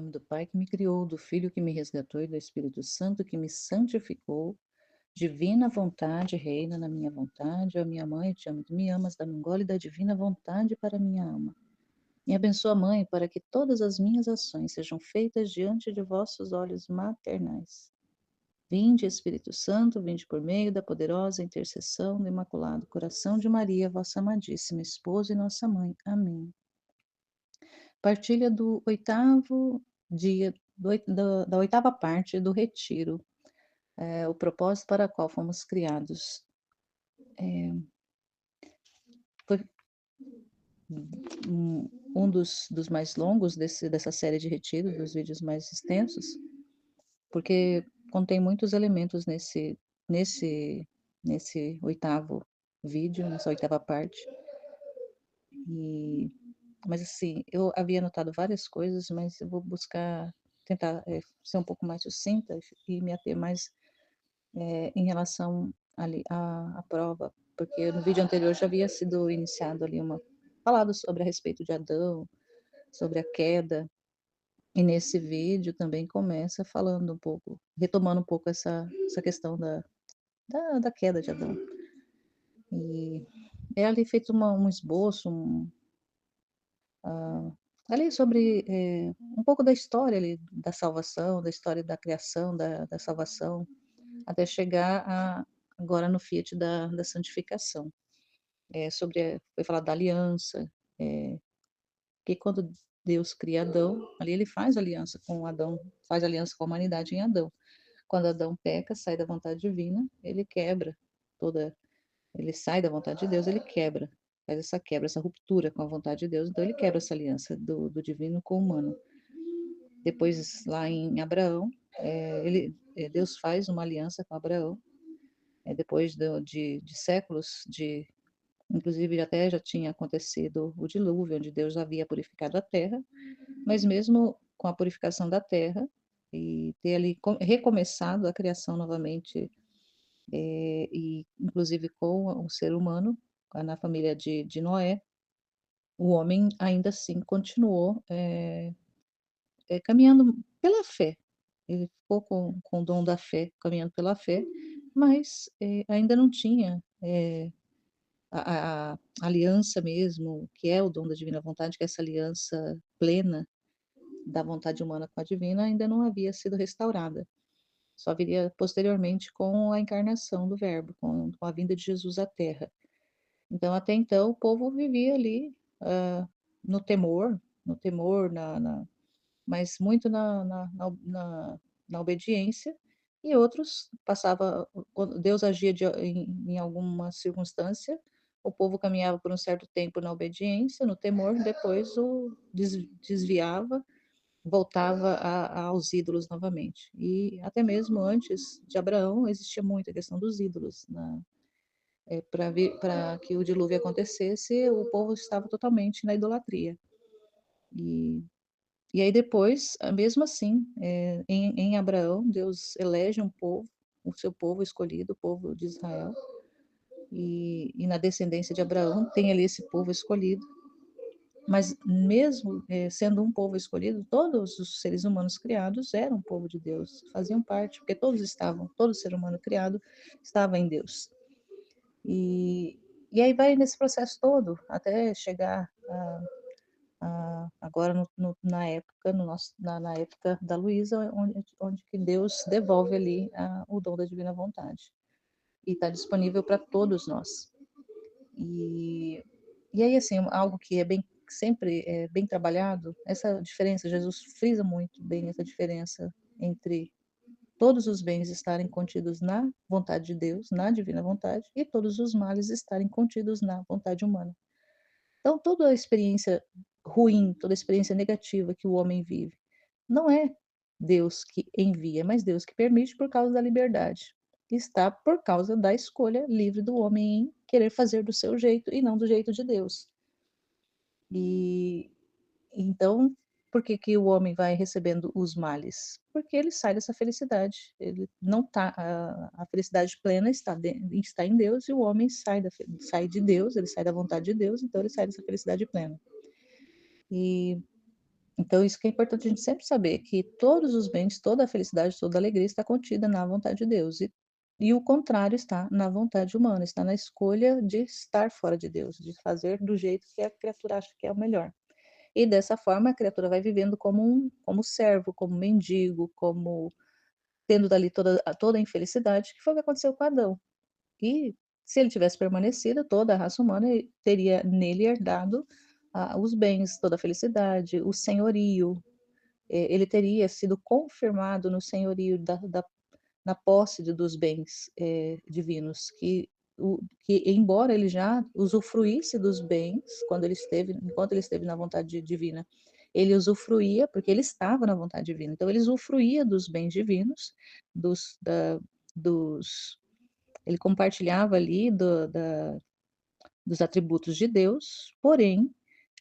nome do Pai que me criou, do Filho que me resgatou e do Espírito Santo que me santificou. Divina vontade reina na minha vontade. Ó minha mãe, eu te amo, tu me amas, dá-me um gole da divina vontade para minha alma. Me abençoa, Mãe, para que todas as minhas ações sejam feitas diante de vossos olhos maternais. Vinde, Espírito Santo, vinde por meio da poderosa intercessão do Imaculado Coração de Maria, vossa amadíssima esposa e nossa mãe. Amém. Partilha do oitavo dia, da oitava parte do retiro, o propósito para o qual fomos criados. Foi um dos mais longos dessa série de retiros, dos vídeos mais extensos, porque contém muitos elementos nesse, nesse oitavo vídeo, nessa oitava parte. Mas assim, eu havia anotado várias coisas, mas eu vou buscar tentar ser um pouco mais sucinta e me ater mais em relação ali à prova, porque no vídeo anterior já havia sido iniciado ali falado sobre a respeito de Adão, sobre a queda, e nesse vídeo também começa falando um pouco, retomando um pouco essa questão da queda de Adão. E é ali feito um esboço, ah, ali sobre um pouco da história ali da salvação, da história da criação, da salvação, até chegar agora no Fiat da santificação. Foi falado da aliança, que quando Deus cria Adão, ali ele faz aliança com Adão, faz aliança com a humanidade em Adão. Quando Adão peca, sai da vontade divina, ele quebra toda, ele sai da vontade de Deus, ele quebra, faz essa quebra, essa ruptura com a vontade de Deus, então ele quebra essa aliança do divino com o humano. Depois, lá em Abraão, Deus faz uma aliança com Abraão, depois de séculos inclusive até já tinha acontecido o dilúvio, onde Deus havia purificado a terra, mas mesmo com a purificação da terra e ter ali recomeçado a criação novamente, e inclusive com o ser humano, na família de Noé, o homem ainda assim continuou caminhando pela fé. Ele ficou com o dom da fé, caminhando pela fé, mas ainda não tinha a aliança mesmo, que é o dom da divina vontade, que é essa aliança plena da vontade humana com a divina, ainda não havia sido restaurada. Só viria posteriormente com a encarnação do Verbo, com a vinda de Jesus à Terra. Então, até então, o povo vivia ali no temor, mas muito na obediência, e outros quando Deus agia em alguma circunstância, o povo caminhava por um certo tempo na obediência, no temor, depois desviava, voltava aos ídolos novamente. E até mesmo antes de Abraão existia muita questão dos ídolos. Para que o dilúvio acontecesse, o povo estava totalmente na idolatria. E e aí depois, mesmo assim, em Abraão, Deus elege um povo, o seu povo escolhido, o povo de Israel, e na descendência de Abraão tem ali esse povo escolhido, mas mesmo sendo um povo escolhido, todos os seres humanos criados eram um povo de Deus, faziam parte, porque todo ser humano criado estava em Deus. E aí vai nesse processo todo, até chegar agora na época, na época da Luísa, onde que Deus devolve ali o dom da divina vontade. E está disponível para todos nós. E, e aí, assim, algo que sempre é bem trabalhado, essa diferença, Jesus frisa muito bem essa diferença entre todos os bens estarem contidos na vontade de Deus, na divina vontade, e todos os males estarem contidos na vontade humana. Então, toda a experiência ruim, toda a experiência negativa que o homem vive, não é Deus que envia, mas Deus que permite por causa da liberdade. Está por causa da escolha livre do homem em querer fazer do seu jeito e não do jeito de Deus. E então, por que que o homem vai recebendo os males? Porque ele sai dessa felicidade. Ele não tá a felicidade plena está em Deus e o homem sai de Deus, ele sai da vontade de Deus, então ele sai dessa felicidade plena. E Então, isso que é importante a gente sempre saber, que todos os bens, toda a felicidade, toda a alegria está contida na vontade de Deus. E o contrário está na vontade humana, está na escolha de estar fora de Deus, de fazer do jeito que a criatura acha que é o melhor. E dessa forma a criatura vai vivendo como servo, como mendigo, como tendo dali toda a infelicidade, que foi o que aconteceu com Adão. E se ele tivesse permanecido, toda a raça humana teria nele herdado os bens, toda a felicidade, o senhorio. Ele teria sido confirmado no senhorio na posse dos bens divinos, que embora ele já usufruísse dos bens enquanto ele esteve na vontade divina, ele usufruía porque ele estava na vontade divina. Então ele usufruía dos bens divinos, dos, da, dos, ele compartilhava ali dos atributos de Deus, porém,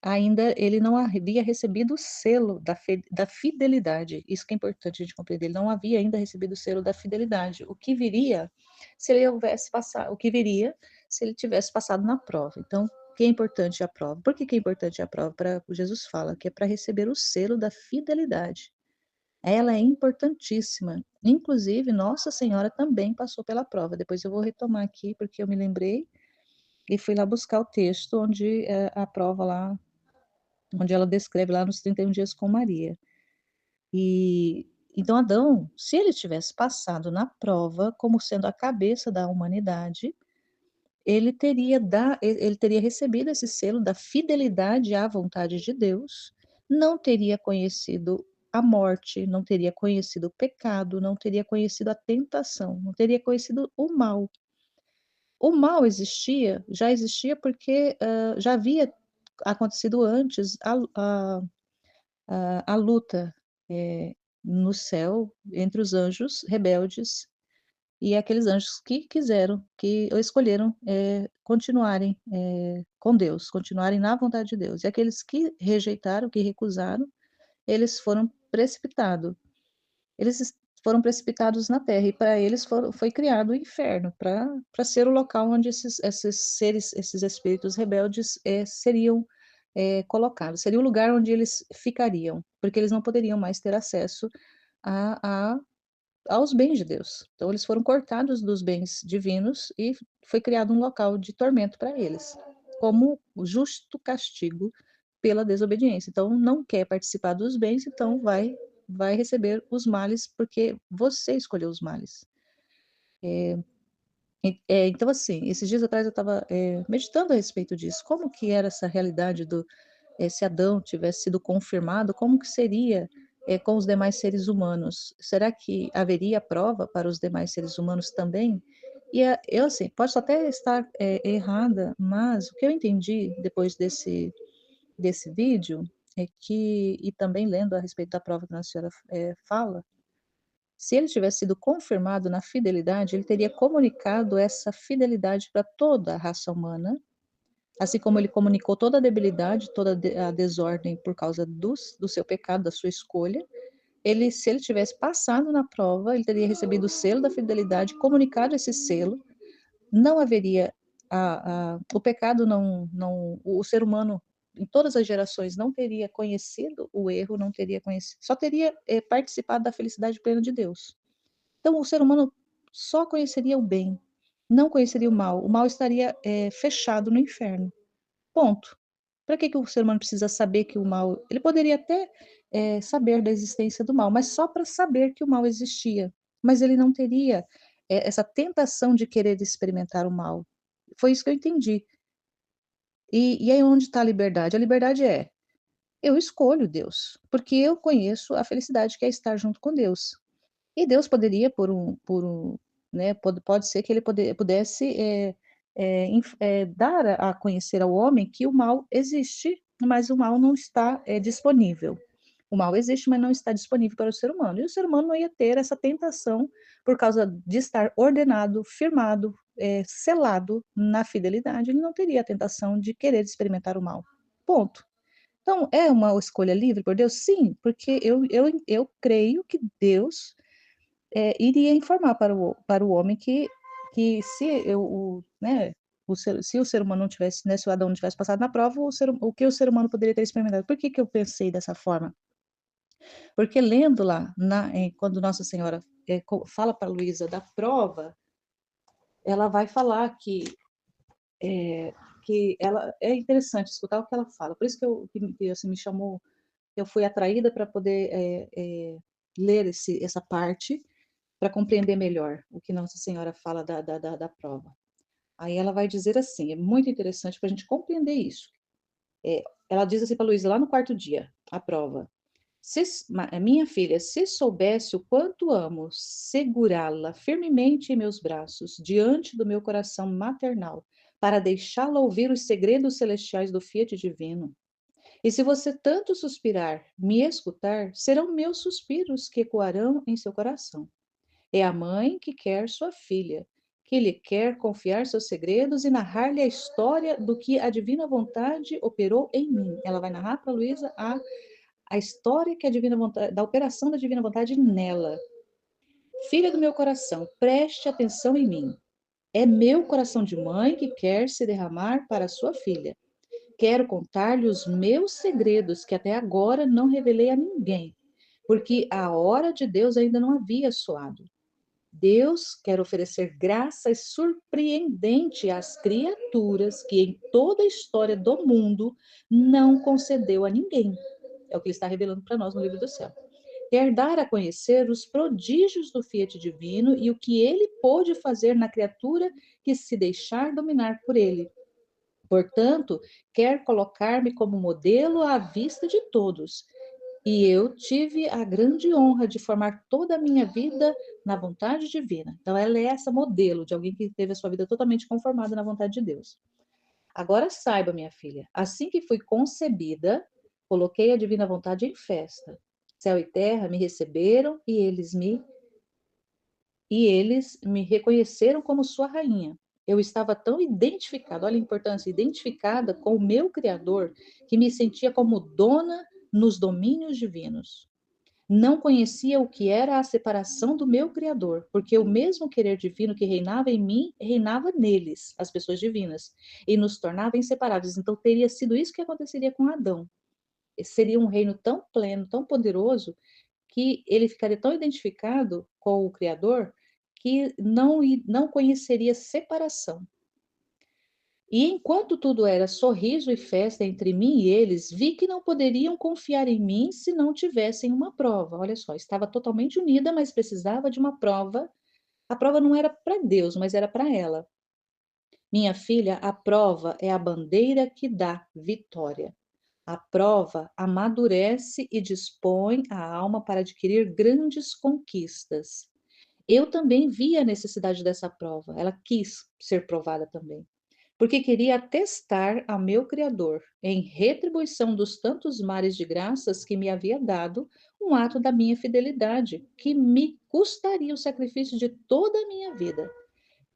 ainda ele não havia recebido o selo da fidelidade. Isso que é importante a gente compreender. Ele não havia ainda recebido o selo da fidelidade. O que viria se ele houvesse passado, o que viria se ele tivesse passado na prova. Então, o que é importante a prova? Por que, que é importante a prova? Jesus fala que é para receber o selo da fidelidade. Ela é importantíssima. Inclusive, Nossa Senhora também passou pela prova. Depois eu vou retomar aqui, porque eu me lembrei e fui lá buscar o texto onde a prova lá, onde ela descreve lá nos 31 dias com Maria. E então Adão, se ele tivesse passado na prova como sendo a cabeça da humanidade, ele teria recebido esse selo da fidelidade à vontade de Deus, não teria conhecido a morte, não teria conhecido o pecado, não teria conhecido a tentação, não teria conhecido o mal. O mal já existia porque já havia acontecido antes a luta no céu entre os anjos rebeldes e aqueles anjos que quiseram, que escolheram continuarem com Deus, continuarem na vontade de Deus. E aqueles que rejeitaram, que recusaram, eles foram precipitados. Eles foram precipitados na terra e para eles foi criado o inferno para ser o local onde esses seres, esses espíritos rebeldes seriam colocados, seria o lugar onde eles ficariam, porque eles não poderiam mais ter acesso a, a, aos bens de Deus. Então eles foram cortados dos bens divinos e foi criado um local de tormento para eles, como justo castigo pela desobediência. Então não quer participar dos bens, então vai receber os males porque você escolheu os males. Então, assim, esses dias atrás eu estava meditando a respeito disso. Como que era essa realidade se Adão tivesse sido confirmado, como que seria com os demais seres humanos? Será que haveria prova para os demais seres humanos também? E eu, assim, posso até estar errada, mas o que eu entendi depois desse vídeo é que, e também lendo a respeito da prova que a senhora fala, se ele tivesse sido confirmado na fidelidade, ele teria comunicado essa fidelidade para toda a raça humana, assim como ele comunicou toda a debilidade, toda a desordem por causa do seu pecado, da sua escolha. Se ele tivesse passado na prova, ele teria recebido o selo da fidelidade, comunicado esse selo, não haveria o pecado o ser humano em todas as gerações não teria conhecido o erro, não teria conhecido, só teria participado da felicidade plena de Deus. Então, o ser humano só conheceria o bem, não conheceria o mal. O mal estaria fechado no inferno. Ponto. Para que o ser humano precisa saber que o mal. Ele poderia até saber da existência do mal, mas só para saber que o mal existia. Mas ele não teria essa tentação de querer experimentar o mal. Foi isso que eu entendi. E aí onde está a liberdade? A liberdade é: eu escolho Deus, porque eu conheço a felicidade que é estar junto com Deus. E Deus poderia, né, pode ser que ele pudesse dar a conhecer ao homem que o mal existe, mas o mal não está disponível. O mal existe, mas não está disponível para o ser humano. E o ser humano não ia ter essa tentação por causa de estar ordenado, firmado, selado na fidelidade. Ele não teria a tentação de querer experimentar o mal. Ponto. Então, é uma escolha livre por Deus? Sim, porque eu creio que Deus iria informar para o homem que se né, se o ser humano não tivesse, né, se o Adão não tivesse passado na prova, o que o ser humano poderia ter experimentado. Por que que eu pensei dessa forma? Porque lendo lá, quando Nossa Senhora fala para Luísa da prova, ela vai falar que ela é interessante escutar o que ela fala. Por isso que assim, me chamou, eu fui atraída para poder ler essa parte, para compreender melhor o que Nossa Senhora fala da prova. Aí ela vai dizer assim, é muito interessante para a gente compreender isso. Ela diz assim para Luísa lá no quarto dia, a prova. Minha filha, se soubesse o quanto amo segurá-la firmemente em meus braços, diante do meu coração maternal, para deixá-la ouvir os segredos celestiais do Fiat divino. E se você tanto suspirar, me escutar, serão meus suspiros que ecoarão em seu coração. É a mãe que quer sua filha, que lhe quer confiar seus segredos e narrar-lhe a história do que a divina vontade operou em mim. Ela vai narrar para Luísa a história que a divina vontade, da operação da divina vontade nela. Filha do meu coração, preste atenção em mim. É meu coração de mãe que quer se derramar para sua filha. Quero contar-lhe os meus segredos que até agora não revelei a ninguém, porque a hora de Deus ainda não havia soado. Deus quer oferecer graças surpreendentes às criaturas que em toda a história do mundo não concedeu a ninguém. É o que ele está revelando para nós no livro do céu. Quer dar a conhecer os prodígios do Fiat divino e o que ele pôde fazer na criatura que se deixar dominar por ele. Portanto, quer colocar-me como modelo à vista de todos. E eu tive a grande honra de formar toda a minha vida na vontade divina. Então, ela é essa modelo de alguém que teve a sua vida totalmente conformada na vontade de Deus. Agora saiba, minha filha, assim que fui concebida, coloquei a divina vontade em festa. Céu e terra me receberam e eles me reconheceram como sua rainha. Eu estava tão identificada, olha a importância, identificada com o meu Criador, que me sentia como dona nos domínios divinos. Não conhecia o que era a separação do meu Criador, porque o mesmo querer divino que reinava em mim, reinava neles, as pessoas divinas, e nos tornava inseparáveis. Então, teria sido isso que aconteceria com Adão. Seria um reino tão pleno, tão poderoso, que ele ficaria tão identificado com o Criador que não conheceria separação. E enquanto tudo era sorriso e festa entre mim e eles, vi que não poderiam confiar em mim se não tivessem uma prova. Olha só, estava totalmente unida, mas precisava de uma prova. A prova não era para Deus, mas era para ela. Minha filha, a prova é a bandeira que dá vitória. A prova amadurece e dispõe a alma para adquirir grandes conquistas. Eu também vi a necessidade dessa prova. Ela quis ser provada também, porque queria testar ao meu Criador, em retribuição dos tantos mares de graças que me havia dado, um ato da minha fidelidade, que me custaria o sacrifício de toda a minha vida.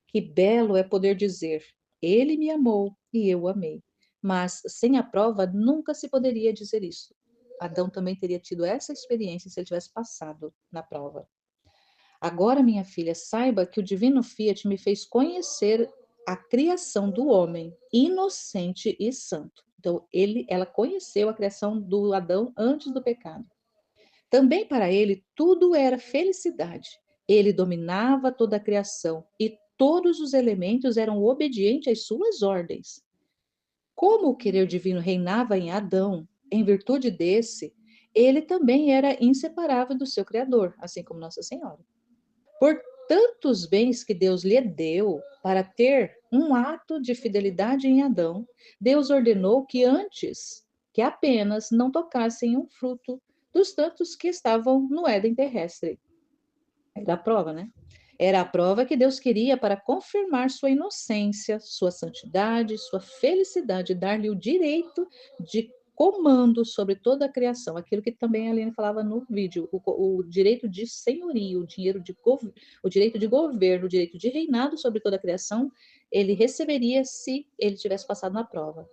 Que belo é poder dizer: Ele me amou e eu o amei. Mas sem a prova nunca se poderia dizer isso. Adão também teria tido essa experiência se ele tivesse passado na prova. Agora, minha filha, saiba que o divino Fiat me fez conhecer a criação do homem, inocente e santo. Então, ela conheceu a criação do Adão antes do pecado. Também para ele tudo era felicidade. Ele dominava toda a criação e todos os elementos eram obedientes às suas ordens. Como o querer divino reinava em Adão, em virtude desse, ele também era inseparável do seu Criador, assim como Nossa Senhora. Por tantos bens que Deus lhe deu para ter um ato de fidelidade em Adão, Deus ordenou que antes, que apenas não tocassem um fruto dos tantos que estavam no Éden terrestre. Era a prova, né? Era a prova que Deus queria para confirmar sua inocência, sua santidade, sua felicidade, dar-lhe o direito de comando sobre toda a criação, aquilo que também a Aline falava no vídeo, o direito de senhorio, o direito de governo, o direito de reinado sobre toda a criação, ele receberia se ele tivesse passado na prova.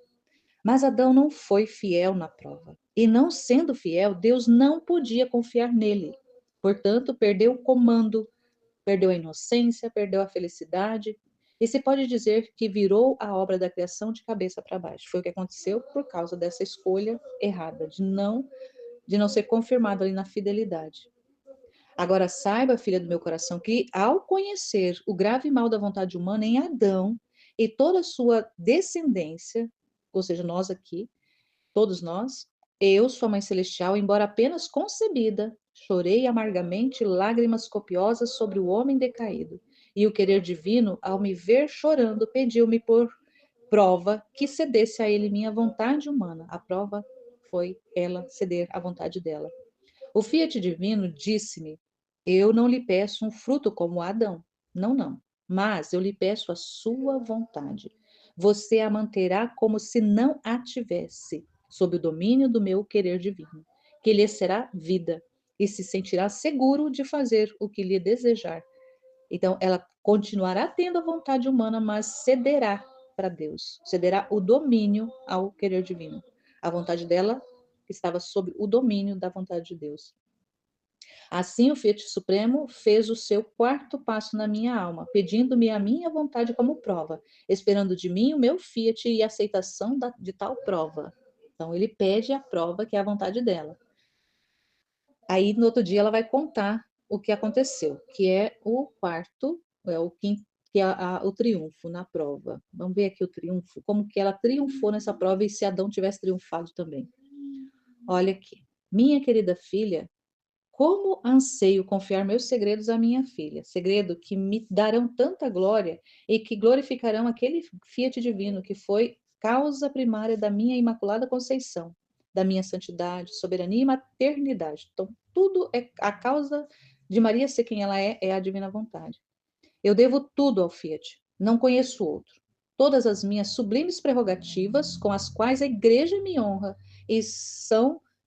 Mas Adão não foi fiel na prova. E não sendo fiel, Deus não podia confiar nele. Portanto, perdeu o comando, perdeu a inocência, perdeu a felicidade. E se pode dizer que virou a obra da criação de cabeça para baixo. Foi o que aconteceu por causa dessa escolha errada, de não de não ser confirmado ali na fidelidade. Agora saiba, filha do meu coração, que ao conhecer o grave mal da vontade humana em Adão e toda a sua descendência, ou seja, nós aqui, todos nós, eu, sua mãe celestial, embora apenas concebida, chorei amargamente lágrimas copiosas sobre o homem decaído. E o querer divino, ao me ver chorando, pediu-me por prova que cedesse a ele minha vontade humana. A prova foi ela ceder à vontade dela. O Fiat divino disse-me: eu não lhe peço um fruto como Adão. Não, não. Mas eu lhe peço a sua vontade. Você a manterá como se não a tivesse, sob o domínio do meu querer divino, que lhe será vida e se sentirá seguro de fazer o que lhe desejar. Então, ela continuará tendo a vontade humana, mas cederá para Deus, cederá o domínio ao querer divino. A vontade dela estava sob o domínio da vontade de Deus. Assim, o Fiat Supremo fez o seu quarto passo na minha alma, pedindo-me a minha vontade como prova, esperando de mim o meu Fiat e a aceitação de tal prova. Então, ele pede a prova, que é a vontade dela. Aí, no outro dia, ela vai contar o que aconteceu, que é o quarto, é o quinto, que é o triunfo na prova. Vamos ver aqui o triunfo, como que ela triunfou nessa prova e se Adão tivesse triunfado também. Olha aqui. Minha querida filha, como anseio confiar meus segredos à minha filha, segredo que me darão tanta glória e que glorificarão aquele Fiat divino que foi causa primária da minha imaculada conceição, da minha santidade, soberania e maternidade. Então, tudo é a causa de Maria ser quem ela é a divina vontade. Eu devo tudo ao Fiat, não conheço outro. Todas as minhas sublimes prerrogativas, com as quais a Igreja me honra, e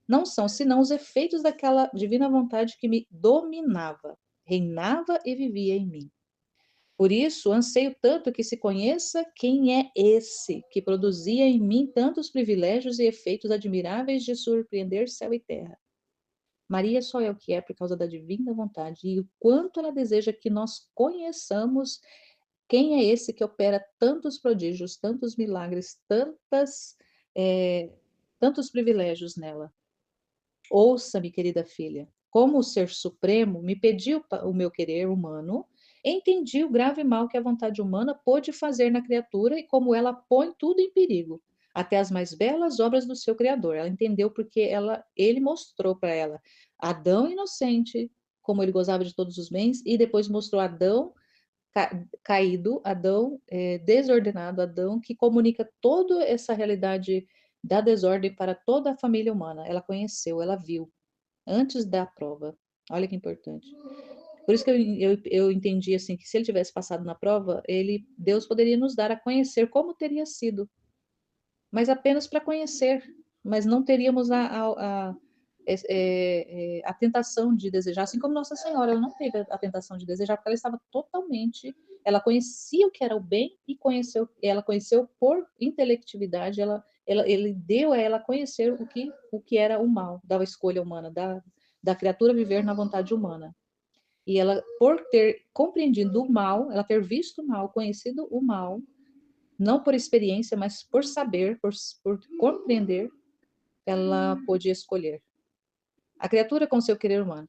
não são senão os efeitos daquela divina vontade que me dominava, reinava e vivia em mim. Por isso, anseio tanto que se conheça quem é esse que produzia em mim tantos privilégios e efeitos admiráveis de surpreender céu e terra. Maria só é o que é por causa da divina vontade e o quanto ela deseja que nós conheçamos quem é esse que opera tantos prodígios, tantos milagres, é, tantos privilégios nela. Ouça-me, querida filha, como o Ser Supremo me pediu o meu querer humano, entendi o grave mal que a vontade humana pôde fazer na criatura e como ela põe tudo em perigo, até as mais belas obras do seu Criador. Ela entendeu porque ele mostrou para ela Adão inocente, como ele gozava de todos os bens, e depois mostrou Adão caído, Adão desordenado, Adão que comunica toda essa realidade da desordem para toda a família humana. Ela conheceu, ela viu, antes da prova. Olha que importante. Por isso que eu entendi assim que se ele tivesse passado na prova, Deus poderia nos dar a conhecer como teria sido, mas apenas para conhecer, mas não teríamos a tentação de desejar, assim como Nossa Senhora, ela não teve a tentação de desejar, porque ela estava totalmente, ela conhecia o que era o bem e ela conheceu por intelectividade, ele deu a ela conhecer o que era o mal, da escolha humana, da criatura viver na vontade humana. E ela, por ter compreendido o mal, ela ter visto o mal, conhecido o mal, não por experiência, mas por saber, por compreender, ela pôde escolher. A criatura com seu querer humano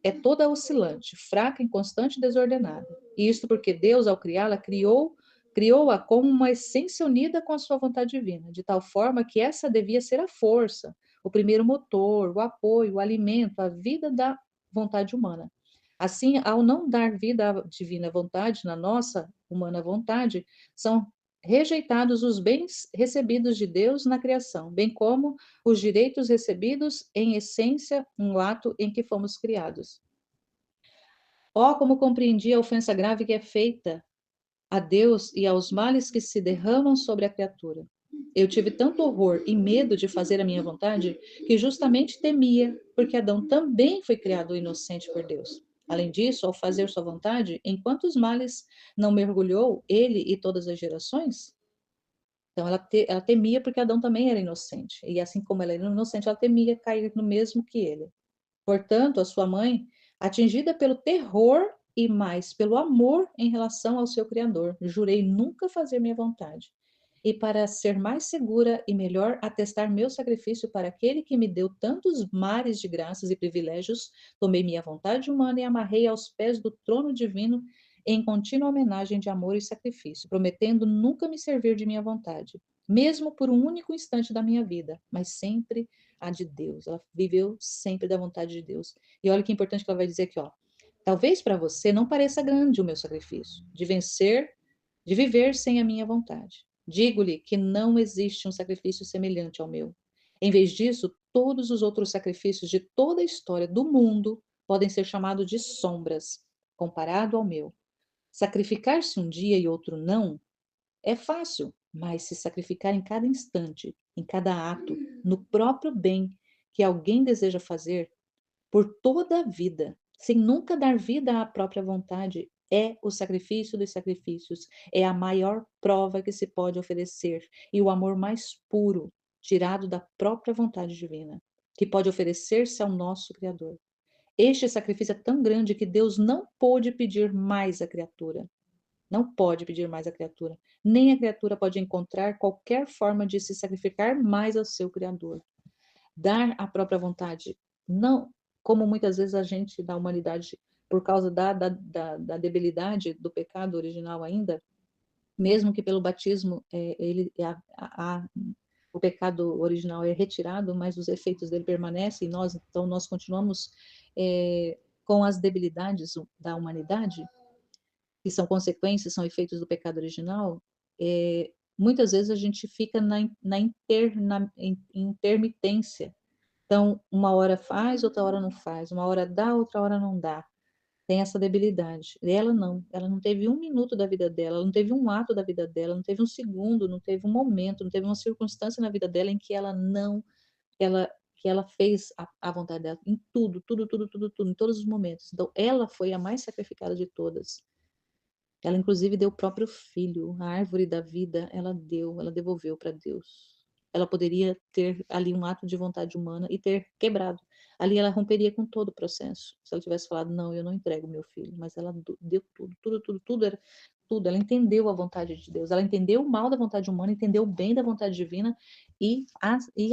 é toda oscilante, fraca, inconstante e desordenada. E isto porque Deus, ao criá-la, criou-a como uma essência unida com a sua vontade divina, de tal forma que essa devia ser a força, o primeiro motor, o apoio, o alimento, a vida da vontade humana. Assim, ao não dar vida à divina vontade, na nossa humana vontade, são rejeitados os bens recebidos de Deus na criação, bem como os direitos recebidos em essência no ato em que fomos criados. Oh, como compreendi a ofensa grave que é feita a Deus e aos males que se derramam sobre a criatura. Eu tive tanto horror e medo de fazer a minha vontade que justamente temia, porque Adão também foi criado inocente por Deus. Além disso, ao fazer sua vontade, em quantos males não mergulhou ele e todas as gerações? Então, ela temia porque Adão também era inocente. E assim como ela era inocente, ela temia cair no mesmo que ele. Portanto, a sua mãe, atingida pelo terror e mais pelo amor em relação ao seu Criador, jurei nunca fazer minha vontade. e para ser mais segura e melhor atestar meu sacrifício para aquele que me deu tantos mares de graças e privilégios, tomei minha vontade humana e amarrei aos pés do trono divino em contínua homenagem de amor e sacrifício, prometendo nunca me servir de minha vontade, mesmo por um único instante da minha vida, mas sempre a de Deus. Ela viveu sempre da vontade de Deus. E olha que importante que ela vai dizer aqui, ó. Talvez para você não pareça grande o meu sacrifício, de viver sem a minha vontade. Digo-lhe que não existe um sacrifício semelhante ao meu. Em vez disso, todos os outros sacrifícios de toda a história do mundo podem ser chamados de sombras, comparado ao meu. Sacrificar-se um dia e outro não é fácil, mas se sacrificar em cada instante, em cada ato, no próprio bem que alguém deseja fazer, por toda a vida, sem nunca dar vida à própria vontade, é o sacrifício dos sacrifícios, é a maior prova que se pode oferecer e o amor mais puro, tirado da própria vontade divina, que pode oferecer-se ao nosso Criador. Este sacrifício é tão grande que Deus não pôde pedir mais à criatura. Não pode pedir mais à criatura. Nem a criatura pode encontrar qualquer forma de se sacrificar mais ao seu Criador. Dar a própria vontade, não como muitas vezes a gente, da humanidade, por causa da debilidade do pecado original ainda, mesmo que pelo batismo o pecado original é retirado, mas os efeitos dele permanecem, então nós continuamos com as debilidades da humanidade, que são consequências, são efeitos do pecado original, muitas vezes a gente fica na intermitência. Então, uma hora faz, outra hora não faz, uma hora dá, outra hora não dá. Tem essa debilidade. Ela não teve um minuto da vida dela, ela não teve um ato da vida dela, não teve um segundo, não teve um momento, não teve uma circunstância na vida dela em que ela não, ela, que ela fez a vontade dela, em tudo, tudo, tudo, tudo, tudo, em todos os momentos. Então, ela foi a mais sacrificada de todas. Ela, inclusive, deu o próprio filho, a árvore da vida, ela devolveu para Deus. Ela poderia ter ali um ato de vontade humana e ter quebrado. Ali ela romperia com todo o processo. Se ela tivesse falado, não, eu não entrego meu filho. Mas ela deu tudo, tudo, tudo, tudo era tudo. Ela entendeu a vontade de Deus. Ela entendeu o mal da vontade humana, entendeu o bem da vontade divina e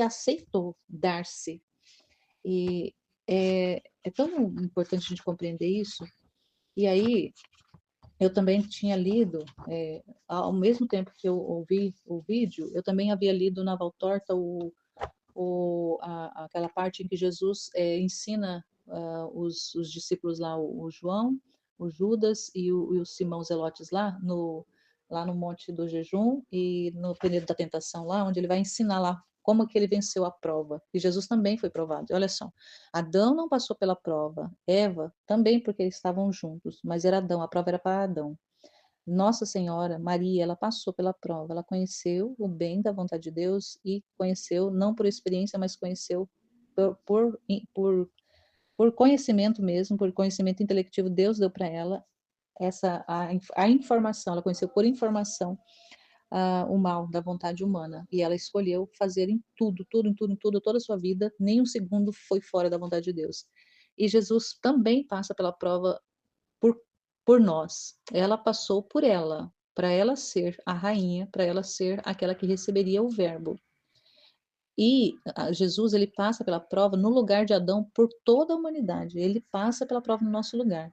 aceitou dar-se. E é tão importante a gente compreender isso. E aí, eu também tinha lido, ao mesmo tempo que eu ouvi o vídeo, eu também havia lido na Valtorta aquela parte em que Jesus ensina os discípulos lá, o João, o Judas e o Simão Zelotes lá no Monte do Jejum e no período da tentação lá, onde ele vai ensinar lá como que ele venceu a prova. E Jesus também foi provado. E olha só, Adão não passou pela prova, Eva também porque eles estavam juntos, mas era Adão, a prova era para Adão. Nossa Senhora, Maria, ela passou pela prova, ela conheceu o bem da vontade de Deus e conheceu, não por experiência, mas conheceu por, por, por, por conhecimento mesmo, por conhecimento intelectivo, Deus deu para ela a informação, ela conheceu por informação o mal da vontade humana e ela escolheu fazer em tudo, tudo, em tudo, em tudo, toda a sua vida, nem um segundo foi fora da vontade de Deus. E Jesus também passa pela prova por, por nós. Ela passou por ela, para ela ser a rainha, para ela ser aquela que receberia o verbo. E Jesus, ele passa pela prova no lugar de Adão por toda a humanidade. Ele passa pela prova no nosso lugar.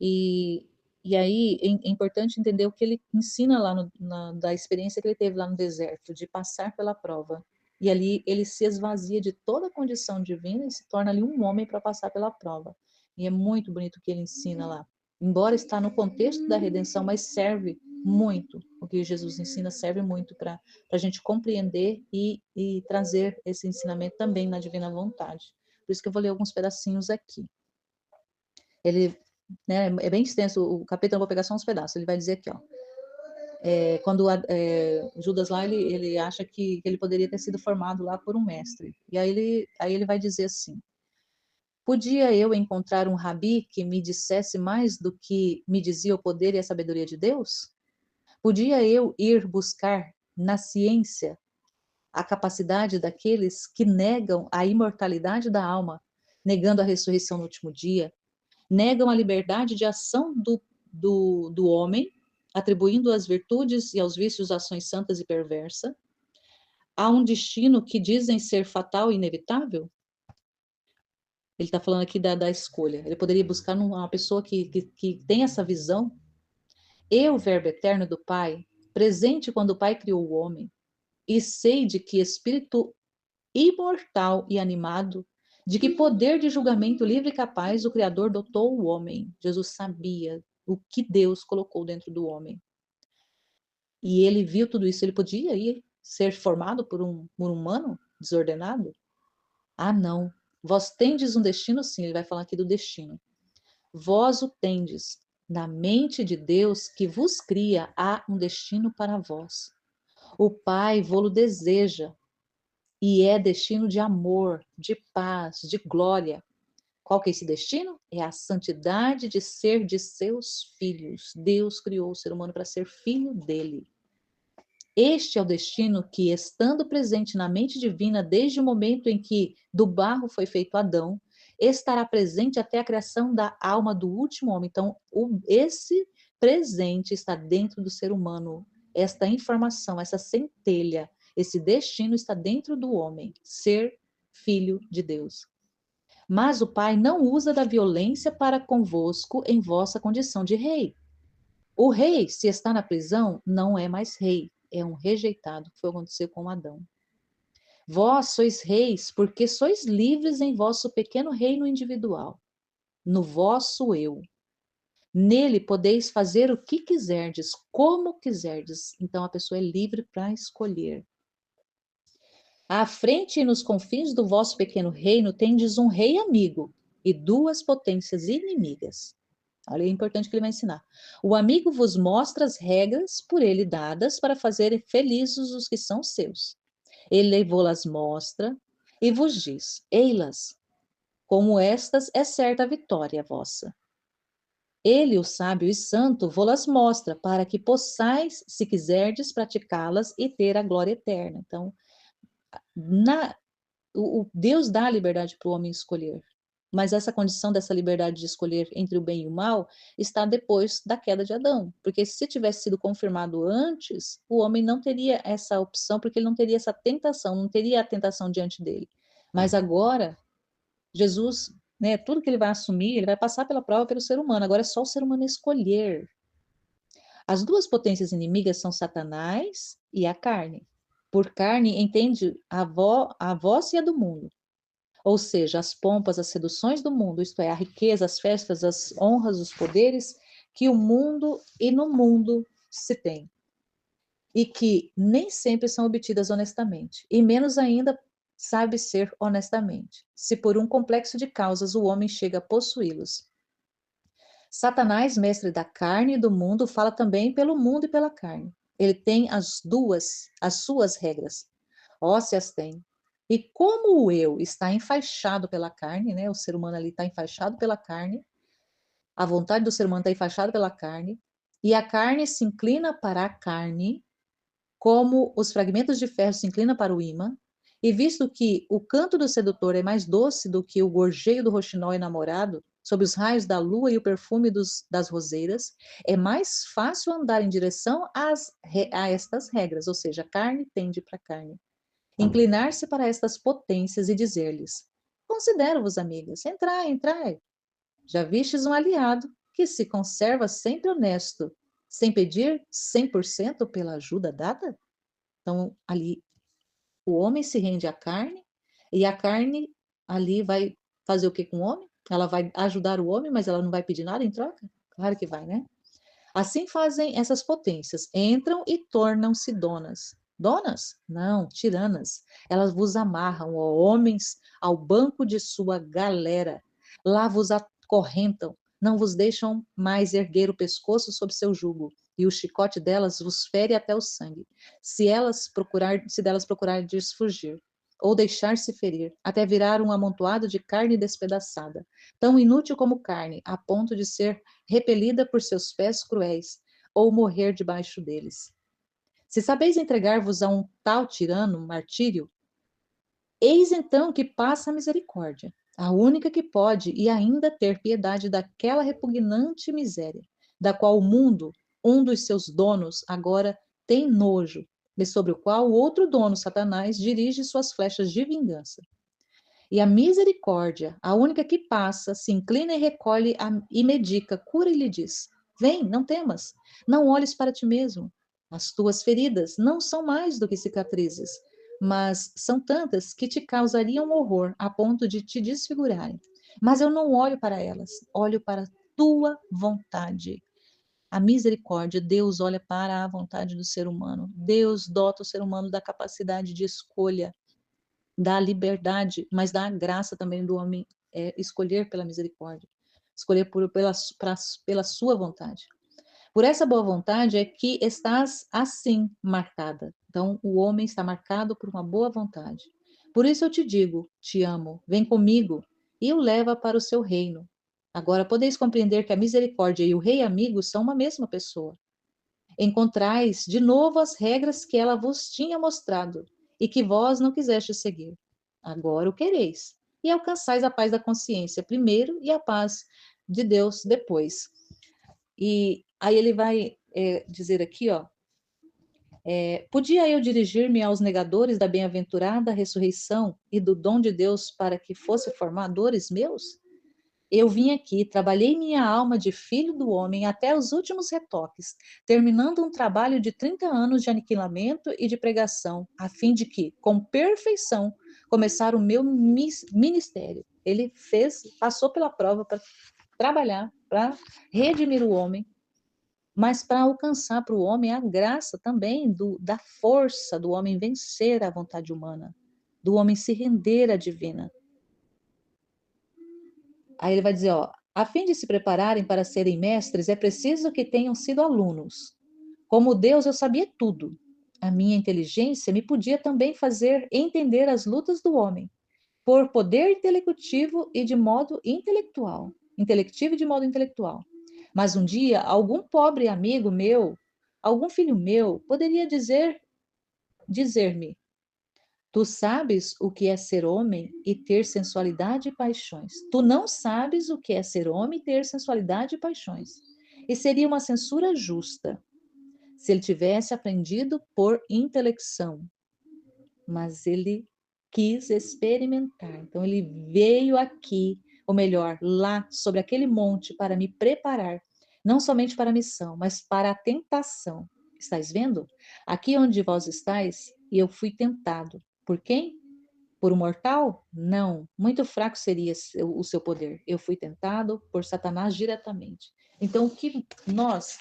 E, e aí é importante entender o que ele ensina lá da experiência que ele teve lá no deserto, de passar pela prova. E ali ele se esvazia de toda a condição divina e se torna ali um homem para passar pela prova. E é muito bonito o que ele ensina lá. Embora está no contexto da redenção, mas serve muito. O que Jesus ensina serve muito para a gente compreender e trazer esse ensinamento também na divina vontade. Por isso que eu vou ler alguns pedacinhos aqui. Ele, né, é bem extenso o capítulo, eu vou pegar só uns pedaços. Ele vai dizer aqui, ó, quando Judas lá, ele acha que ele poderia ter sido formado lá por um mestre. E aí ele vai dizer assim: podia eu encontrar um rabi que me dissesse mais do que me dizia o poder e a sabedoria de Deus? Podia eu ir buscar na ciência a capacidade daqueles que negam a imortalidade da alma, negando a ressurreição no último dia, negam a liberdade de ação do homem atribuindo às virtudes e aos vícios ações santas e perversas, há um destino que dizem ser fatal e inevitável? Ele está falando aqui da escolha. Ele poderia buscar uma pessoa que tem essa visão. Eu, verbo eterno do Pai, presente quando o Pai criou o homem, e sei de que espírito imortal e animado, de que poder de julgamento livre e capaz o Criador dotou o homem. Jesus sabia o que Deus colocou dentro do homem. E ele viu tudo isso. Ele podia ir ser formado por um humano desordenado? Ah, não. Vós tendes um destino, sim. Ele vai falar aqui do destino. Vós o tendes. Na mente de Deus que vos cria, há um destino para vós. O Pai vô-lo deseja, e é destino de amor, de paz, de glória. Qual que é esse destino? É a santidade de ser de seus filhos. Deus criou o ser humano para ser filho dele. Este é o destino que, estando presente na mente divina desde o momento em que do barro foi feito Adão, estará presente até a criação da alma do último homem. Então, esse presente está dentro do ser humano. Esta informação, essa centelha, esse destino está dentro do homem, ser filho de Deus. Mas o Pai não usa da violência para convosco em vossa condição de rei. O rei, se está na prisão, não é mais rei, é um rejeitado, que foi acontecer com Adão. Vós sois reis porque sois livres em vosso pequeno reino individual, no vosso eu. Nele podeis fazer o que quiserdes, como quiserdes. Então a pessoa é livre para escolher. À frente e nos confins do vosso pequeno reino tendes um rei amigo e duas potências inimigas. Olha, é importante que ele vai ensinar. O amigo vos mostra as regras por ele dadas para fazer felizes os que são seus. Ele vos-las mostra e vos diz: ei-las, como estas é certa a vitória vossa. Ele, o sábio e santo, vos-las mostra para que possais, se quiserdes, praticá-las e ter a glória eterna. Então, Deus dá a liberdade para o homem escolher. Mas essa condição dessa liberdade de escolher entre o bem e o mal está depois da queda de Adão. Porque se tivesse sido confirmado antes, o homem não teria essa opção, porque ele não teria essa tentação, não teria a tentação diante dele. Mas agora, Jesus, né, tudo que ele vai assumir, ele vai passar pela prova pelo ser humano. Agora é só o ser humano escolher. As duas potências inimigas são Satanás e a carne. Por carne, entende a voz e a do mundo. Ou seja, as pompas, as seduções do mundo, isto é, a riqueza, as festas, as honras, os poderes que o mundo e no mundo se tem. E que nem sempre são obtidas honestamente. E menos ainda sabe ser honestamente, se por um complexo de causas o homem chega a possuí-los. Satanás, mestre da carne e do mundo, fala também pelo mundo e pela carne. Ele tem as suas regras. Ósseas tem. E como o eu está enfaixado pela carne, né? O ser humano ali está enfaixado pela carne, a vontade do ser humano está enfaixada pela carne, e a carne se inclina para a carne, como os fragmentos de ferro se inclinam para o ímã, e visto que o canto do sedutor é mais doce do que o gorjeio do roxinol enamorado, sob os raios da lua e o perfume das roseiras, é mais fácil andar em direção a estas regras, ou seja, a carne tende para a carne. Inclinar-se para estas potências e dizer-lhes: considero-vos, amigas, entrai, entrai. Já vistes um aliado que se conserva sempre honesto, sem pedir 100% pela ajuda dada? Então, ali, o homem se rende à carne, e a carne ali vai fazer o que com o homem? Ela vai ajudar o homem, mas ela não vai pedir nada em troca? Claro que vai, né? Assim fazem essas potências, entram e tornam-se donas. Donas? Não, tiranas. Elas vos amarram, ó homens, ao banco de sua galera. Lá vos acorrentam, não vos deixam mais erguer o pescoço sob seu jugo, e o chicote delas vos fere até o sangue. Se delas procurardes fugir, ou deixar-se ferir, até virar um amontoado de carne despedaçada, tão inútil como carne, a ponto de ser repelida por seus pés cruéis, ou morrer debaixo deles. Se sabeis entregar-vos a um tal tirano, martírio, eis então que passa a misericórdia, a única que pode e ainda ter piedade daquela repugnante miséria, da qual o mundo, um dos seus donos agora tem nojo, e sobre o qual o outro dono, Satanás, dirige suas flechas de vingança. E a misericórdia, a única que passa, se inclina e recolhe e medica, cura e lhe diz: Vem, não temas, não olhes para ti mesmo. As tuas feridas não são mais do que cicatrizes, mas são tantas que te causariam horror a ponto de te desfigurarem. Mas eu não olho para elas, olho para a tua vontade. A misericórdia, Deus olha para a vontade do ser humano. Deus dota o ser humano da capacidade de escolha, da liberdade, mas da graça também do homem escolher pela misericórdia, escolher pela sua vontade. Por essa boa vontade é que estás assim marcada. Então, o homem está marcado por uma boa vontade. Por isso eu te digo, te amo, vem comigo e o leva para o seu reino. Agora podeis compreender que a misericórdia e o rei amigo são uma mesma pessoa. Encontrais de novo as regras que ela vos tinha mostrado e que vós não quisestes seguir. Agora o quereis e alcançais a paz da consciência primeiro e a paz de Deus depois. E aí ele vai dizer aqui, ó, podia eu dirigir-me aos negadores da bem-aventurada ressurreição e do dom de Deus para que fosse formadores meus? Eu vim aqui, trabalhei minha alma de filho do homem até os últimos retoques, terminando um trabalho de 30 anos de aniquilamento e de pregação, a fim de que, com perfeição, começar o meu ministério. Ele passou pela prova para trabalhar, para redimir o homem, mas para alcançar para o homem a graça também da força do homem vencer a vontade humana, do homem se render à divina. Aí ele vai dizer, ó, a fim de se prepararem para serem mestres, é preciso que tenham sido alunos. Como Deus, eu sabia tudo. A minha inteligência me podia também fazer entender as lutas do homem, por poder intelectivo e de modo intelectual. Intelectivo e de modo intelectual. Mas um dia, algum pobre amigo meu, algum filho meu, poderia dizer-me, tu sabes o que é ser homem e ter sensualidade e paixões. Tu não sabes o que é ser homem e ter sensualidade e paixões. E seria uma censura justa se ele tivesse aprendido por intelecção. Mas ele quis experimentar. Então ele veio aqui, ou melhor, lá sobre aquele monte para me preparar, não somente para a missão, mas para a tentação. Estais vendo? Aqui onde vós estáis, e eu fui tentado. Por quem? Por um mortal? Não, muito fraco seria o seu poder. Eu fui tentado por Satanás diretamente. Então, o que nós,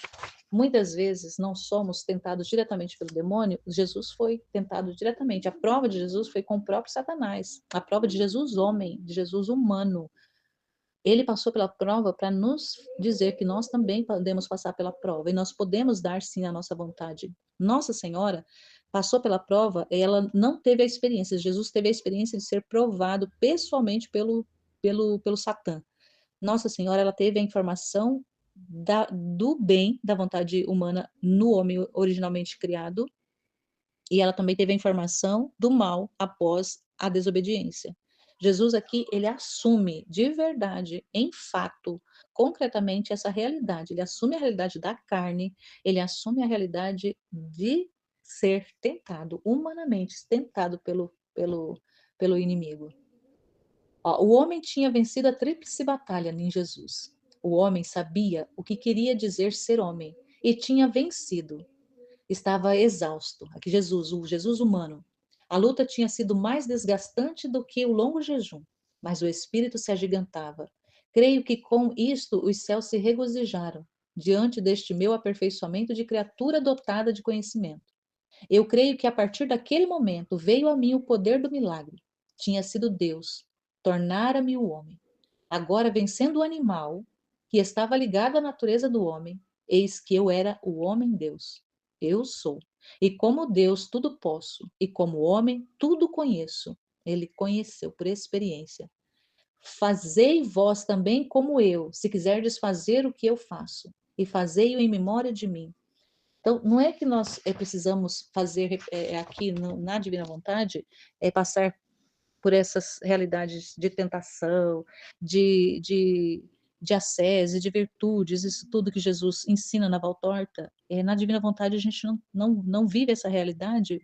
muitas vezes, não somos tentados diretamente pelo demônio, Jesus foi tentado diretamente. A prova de Jesus foi com o próprio Satanás. A prova de Jesus homem, de Jesus humano. Ele passou pela prova para nos dizer que nós também podemos passar pela prova e nós podemos dar sim a nossa vontade. Nossa Senhora passou pela prova, ela não teve a experiência. Jesus teve a experiência de ser provado pessoalmente pelo Satã. Nossa Senhora, ela teve a informação do bem, da vontade humana no homem originalmente criado, e ela também teve a informação do mal após a desobediência. Jesus aqui, ele assume de verdade, em fato, concretamente essa realidade. Ele assume a realidade da carne, ele assume a realidade de ser tentado, humanamente tentado pelo inimigo. Ó, o homem tinha vencido a tríplice batalha em Jesus. O homem sabia o que queria dizer ser homem e tinha vencido. Estava exausto. Aqui Jesus, o Jesus humano. A luta tinha sido mais desgastante do que o longo jejum, mas o espírito se agigantava. Creio que com isto os céus se regozijaram diante deste meu aperfeiçoamento de criatura dotada de conhecimento. Eu creio que a partir daquele momento veio a mim o poder do milagre. Tinha sido Deus, tornara-me o homem. Agora, vencendo o animal, que estava ligado à natureza do homem, eis que eu era o homem-deus. Eu sou. E como Deus tudo posso, e como homem tudo conheço. Ele conheceu por experiência. Fazei vós também como eu, se quiserdes fazer o que eu faço, e fazei-o em memória de mim. Então, não é que nós precisamos fazer aqui na Divina Vontade, passar por essas realidades de tentação, de de ascese, de virtudes, isso tudo que Jesus ensina na Valtorta, na divina vontade a gente não vive essa realidade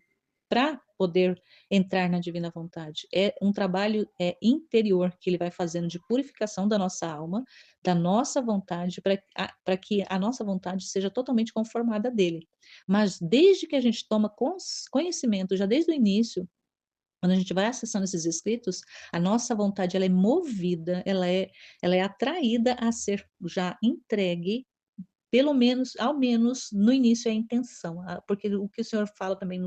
para poder entrar na divina vontade. É um trabalho, interior que ele vai fazendo de purificação da nossa alma, da nossa vontade, para que a nossa vontade seja totalmente conformada dele. Mas desde que a gente toma conhecimento, já desde o início, quando a gente vai acessando esses escritos, a nossa vontade ela é movida, ela é atraída a ser já entregue, pelo menos, ao menos no início é a intenção, porque o que o senhor fala também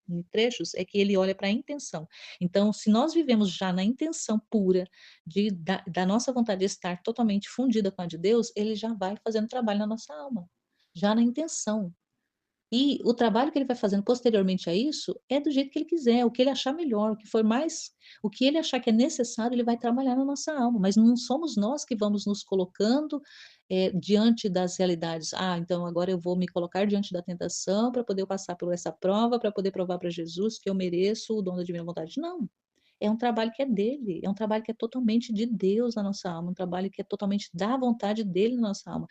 em trechos é que ele olha para a intenção. Então, se nós vivemos já na intenção pura da nossa vontade estar totalmente fundida com a de Deus, ele já vai fazendo trabalho na nossa alma, já na intenção. E o trabalho que ele vai fazendo posteriormente a isso é do jeito que ele quiser, o que ele achar melhor, o que ele achar que é necessário, ele vai trabalhar na nossa alma, mas não somos nós que vamos nos colocando, diante das realidades. "Ah, então agora eu vou me colocar diante da tentação para poder eu passar por essa prova, para poder provar para Jesus que eu mereço o dom da divina vontade". Não, é um trabalho que é dele, é um trabalho que é totalmente de Deus na nossa alma, um trabalho que é totalmente da vontade dele na nossa alma.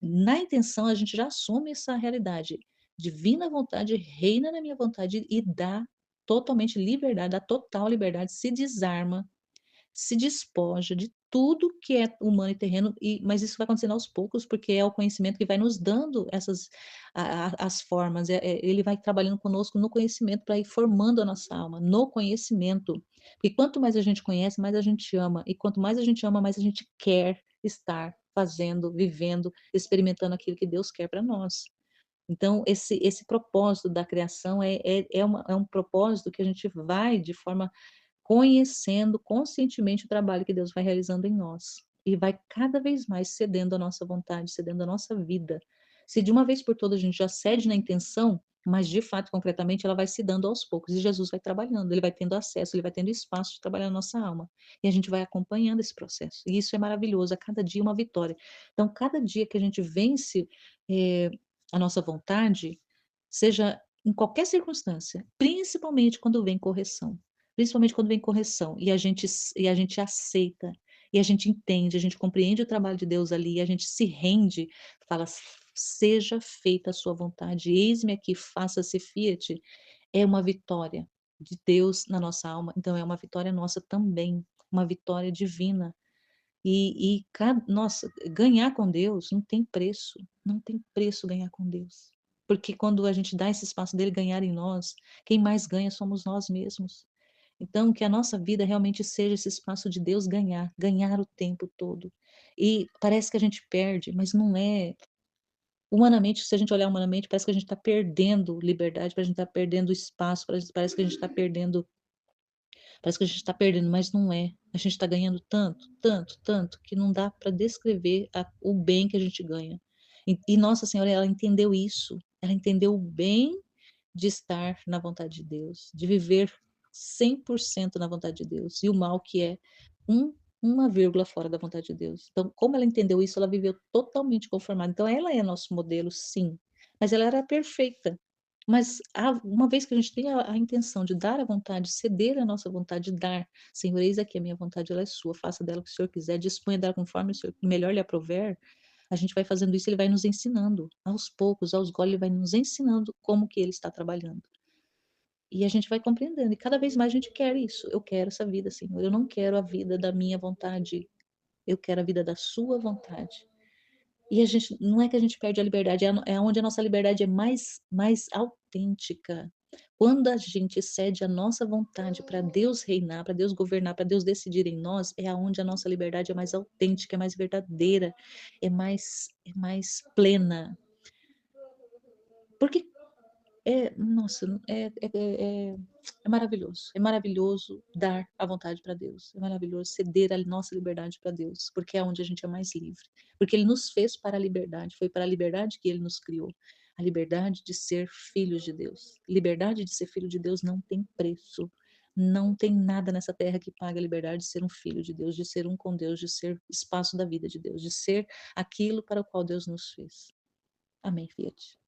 Na intenção a gente já assume essa realidade. Divina vontade reina na minha vontade e dá totalmente liberdade, dá total liberdade, se desarma, se despoja de tudo que é humano e terreno, mas isso vai acontecendo aos poucos, porque é o conhecimento que vai nos dando as formas, ele vai trabalhando conosco no conhecimento para ir formando a nossa alma, no conhecimento. E quanto mais a gente conhece, mais a gente ama, e quanto mais a gente ama, mais a gente quer estar fazendo, vivendo, experimentando aquilo que Deus quer para nós. Então, esse propósito da criação é um propósito que a gente vai de forma conhecendo conscientemente o trabalho que Deus vai realizando em nós. E vai cada vez mais cedendo a nossa vontade, cedendo a nossa vida. Se de uma vez por todas a gente já cede na intenção, mas de fato, concretamente, ela vai se dando aos poucos. E Jesus vai trabalhando, ele vai tendo acesso, ele vai tendo espaço de trabalhar a nossa alma. E a gente vai acompanhando esse processo. E isso é maravilhoso, a cada dia uma vitória. Então, cada dia que a gente vence eh, a nossa vontade, seja em qualquer circunstância, principalmente quando vem correção e a gente aceita, e a gente entende, a gente compreende o trabalho de Deus ali, e a gente se rende, fala: "Seja feita a sua vontade, eis-me aqui, faça-se fiat", é uma vitória de Deus na nossa alma, então é uma vitória nossa também, uma vitória divina. Nossa, ganhar com Deus não tem preço, não tem preço ganhar com Deus. Porque quando a gente dá esse espaço dele ganhar em nós, quem mais ganha somos nós mesmos. Então, que a nossa vida realmente seja esse espaço de Deus ganhar, ganhar o tempo todo. E parece que a gente perde, mas não é. Humanamente, se a gente olhar humanamente, parece que a gente está perdendo liberdade, parece que a gente está perdendo espaço, parece que a gente está perdendo. Parece que a gente está perdendo, mas não é. A gente está ganhando tanto, tanto, tanto, que não dá para descrever o bem que a gente ganha. E Nossa Senhora, ela entendeu isso. Ela entendeu o bem de estar na vontade de Deus, de viver 100% na vontade de Deus, e o mal que é um, uma vírgula fora da vontade de Deus. Então, como ela entendeu isso, ela viveu totalmente conformada. Então, ela é nosso modelo, sim, mas ela era perfeita. Mas uma vez que a gente tem a intenção de dar a vontade, ceder a nossa vontade, de dar, Senhor, eis aqui a minha vontade, ela é sua, faça dela o que o Senhor quiser, disponha dela conforme o Senhor melhor lhe aprouver, a gente vai fazendo isso, ele vai nos ensinando, aos poucos, aos goles, ele vai nos ensinando como que ele está trabalhando. E a gente vai compreendendo, e cada vez mais a gente quer isso. Eu quero essa vida, Senhor. Eu não quero a vida da minha vontade, eu quero a vida da sua vontade. E a gente, não é que a gente perde a liberdade, é onde a nossa liberdade é mais autêntica. Quando a gente cede a nossa vontade para Deus reinar, para Deus governar, para Deus decidir em nós, é aonde a nossa liberdade é mais autêntica, é mais verdadeira, é mais plena. Porque nossa, é maravilhoso dar a vontade para Deus, é maravilhoso ceder a nossa liberdade para Deus, porque é onde a gente é mais livre, porque Ele nos fez para a liberdade, foi para a liberdade que Ele nos criou, a liberdade de ser filhos de Deus. Liberdade de ser filho de Deus não tem preço, não tem nada nessa terra que paga a liberdade de ser um filho de Deus, de ser um com Deus, de ser espaço da vida de Deus, de ser aquilo para o qual Deus nos fez. Amém, Fiat.